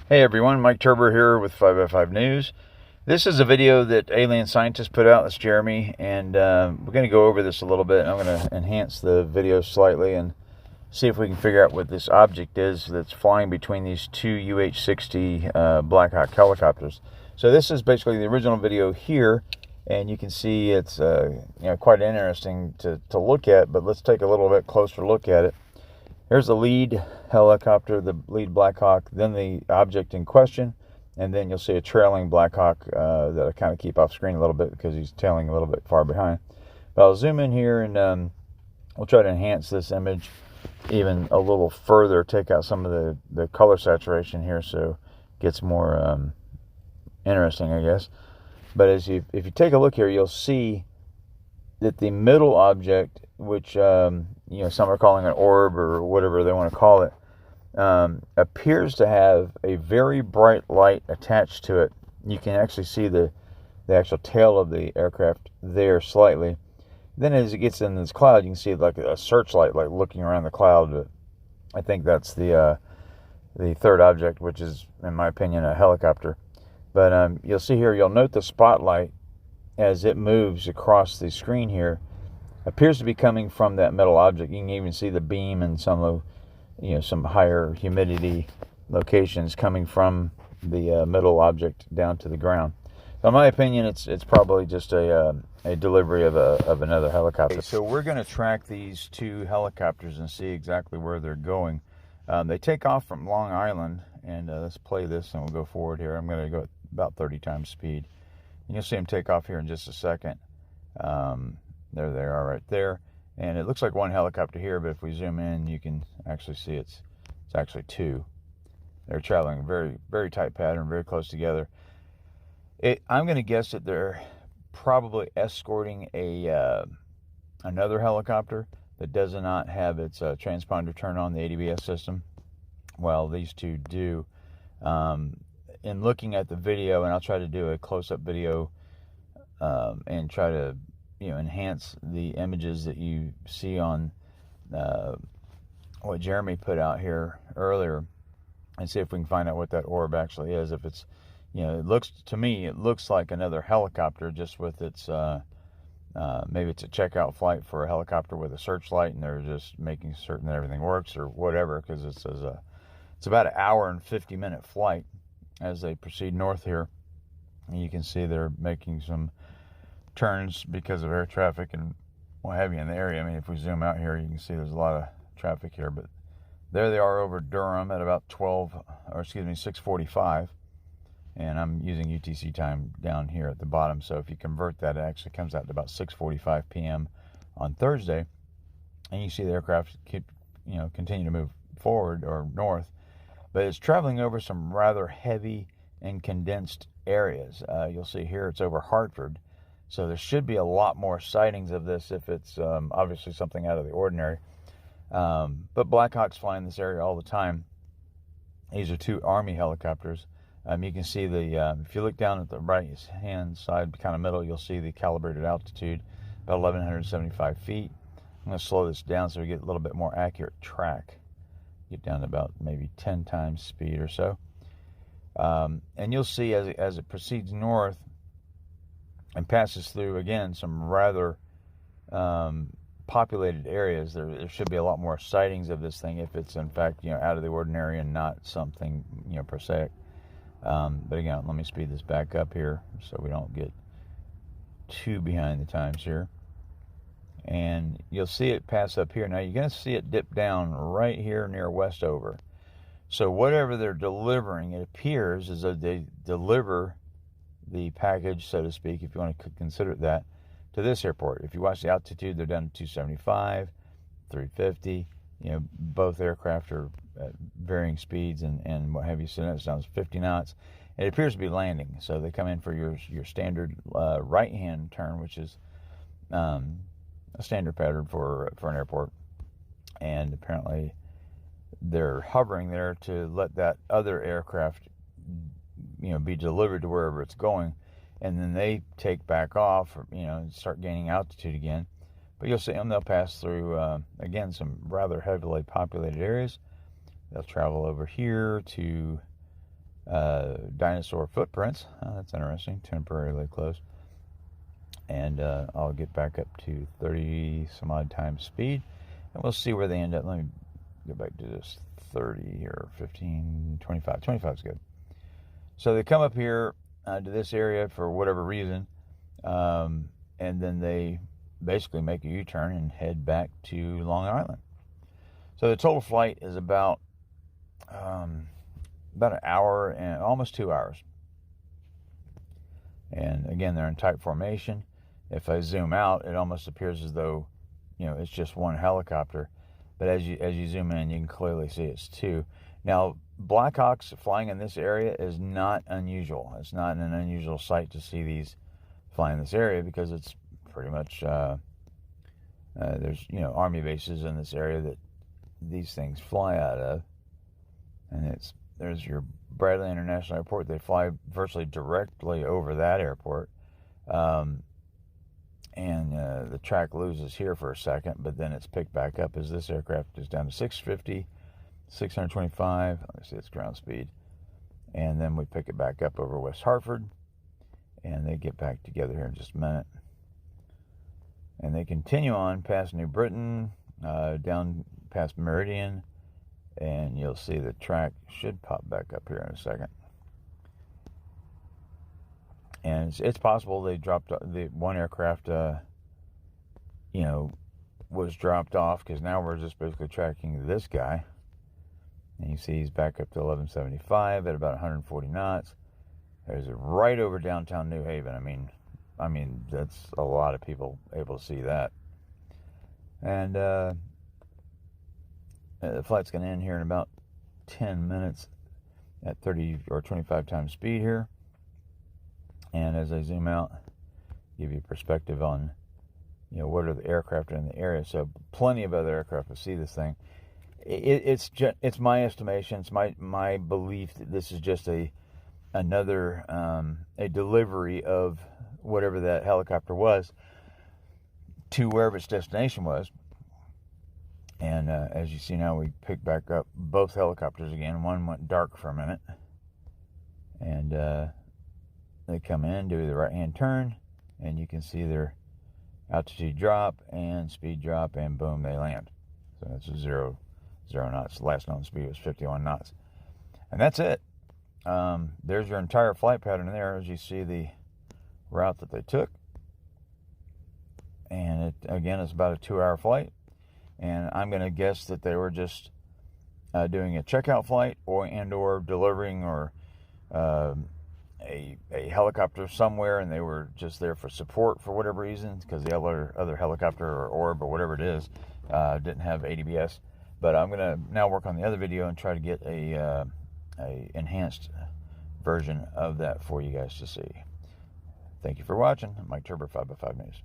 Hey everyone, Mike Turber here with 5x5 News. This is a video that alien scientists put out. That's Jeremy, and we're going to go over this a little bit. I'm going to enhance the video slightly and see if we can figure out what this object is that's flying between these two UH-60 Blackhawk helicopters. So this is basically the original video here, and you can see it's quite interesting to look at, but let's take a little bit closer look at it. Here's the lead helicopter, the lead Blackhawk, then the object in question, and then you'll see a trailing Blackhawk that I kind of keep off screen a little bit because he's tailing a little bit far behind. But I'll zoom in here and we'll try to enhance this image even a little further, take out some of the color saturation here so it gets more interesting, I guess. But if you take a look here, you'll see that the middle object, which some are calling an orb or whatever they want to call it, appears to have a very bright light attached to it. You can actually see the actual tail of the aircraft there slightly. Then as it gets in this cloud, you can see like a searchlight, like looking around the cloud. But I think that's the third object, which is, in my opinion, a helicopter. But you'll see here, you'll note the spotlight as it moves across the screen here appears to be coming from that metal object. You can even see the beam and some higher humidity locations coming from the middle object down to the ground. So in my opinion, it's probably just a delivery of another helicopter. Okay, so we're going to track these two helicopters and see exactly where they're going. They take off from Long Island, and let's play this and we'll go forward here. I'm going to go at about 30 times speed. And you'll see them take off here in just a second. There they are right there. And it looks like one helicopter here, but if we zoom in, you can actually see it's actually two. They're traveling very, very tight pattern, very close together. I'm going to guess that they're probably escorting another helicopter that does not have its transponder turned on, the ADBS system. Well, these two do. In looking at the video, and I'll try to do a close-up video and try to enhance the images that you see on what Jeremy put out here earlier, and see if we can find out what that orb actually is. If it's, it looks like another helicopter, just with its maybe it's a checkout flight for a helicopter with a searchlight, and they're just making certain that everything works or whatever, because it's about an hour and 50-minute flight as they proceed north here. And you can see they're making some turns because of air traffic and what have you in the area. I mean, if we zoom out here, you can see there's a lot of traffic here, but there they are over Durham at about 6:45, and I'm using UTC time down here at the bottom. So if you convert that, it actually comes out to about 6:45 p.m. on Thursday, and you see the aircraft continue to move forward or north, but it's traveling over some rather heavy and condensed areas. You'll see here it's over Hartford. So there should be a lot more sightings of this if it's obviously something out of the ordinary. But Blackhawks fly in this area all the time. These are two Army helicopters. You can see if you look down at the right-hand side, kind of middle, you'll see the calibrated altitude, about 1,175 feet. I'm going to slow this down so we get a little bit more accurate track. Get down to about maybe 10 times speed or so. And you'll see as it proceeds north, and passes through, again, some rather populated areas. There should be a lot more sightings of this thing if it's, in fact, out of the ordinary and not something, prosaic. But again, let me speed this back up here so we don't get too behind the times here. And you'll see it pass up here. Now, you're going to see it dip down right here near Westover. So whatever they're delivering, it appears as though they deliver the package, so to speak, if you want to consider it that, to this airport. If you watch the altitude, they're down to 275, 350. Both aircraft are at varying speeds and what have you. So it's down to 50 knots. It appears to be landing. So they come in for your standard right-hand turn, which is a standard pattern for an airport. And apparently they're hovering there to let that other aircraft be delivered to wherever it's going, and then they take back off, and start gaining altitude again. But you'll see them, they'll pass through, again, some rather heavily populated areas. They'll travel over here to dinosaur footprints. Oh, that's interesting. Temporarily closed. And I'll get back up to 30 some odd times speed, and we'll see where they end up. Let me go back to this 30 or 15, 25. 25 is good. So they come up here to this area for whatever reason, and then they basically make a U-turn and head back to Long Island. So the total flight is about an hour and almost 2 hours. And again, they're in tight formation. If I zoom out, it almost appears as though, it's just one helicopter. But as you zoom in, you can clearly see it's two. Now, Blackhawks flying in this area is not unusual. It's not an unusual sight to see these fly in this area, because it's pretty much there's Army bases in this area that these things fly out of, and there's your Bradley International Airport. They fly virtually directly over that airport. And the track loses here for a second, but then it's picked back up as this aircraft is down to 650, 625. Let's see, it's ground speed. And then we pick it back up over West Hartford, and they get back together here in just a minute. And they continue on past New Britain, down past Meridian, and you'll see the track should pop back up here in a second. And it's possible they dropped the one aircraft, was dropped off, because now we're just basically tracking this guy. And you see he's back up to 1175 at about 140 knots. There's right over downtown New Haven. I mean that's a lot of people able to see that. And the flight's going to end here in about 10 minutes at 30 or 25 times speed here. And as I zoom out, give you perspective on, what are the aircraft in the area. So plenty of other aircraft will see this thing. It's my estimation, it's my belief that this is just another delivery of whatever that helicopter was to wherever its destination was. And as you see now, we pick back up both helicopters again. One went dark for a minute, and they come in, do the right-hand turn, and you can see their altitude drop and speed drop, and boom, they land. So it's 0 knots. The last known speed was 51 knots. And that's it. There's your entire flight pattern there, as you see the route that they took. And it, again, is about a 2-hour flight. And I'm going to guess that they were just doing a checkout flight or delivering or a helicopter somewhere, and they were just there for support for whatever reason, because the other helicopter or ORB or whatever it is didn't have ADBS. But I'm going to now work on the other video and try to get a enhanced version of that for you guys to see. Thank you for watching. Mike Turber, 5x5 News.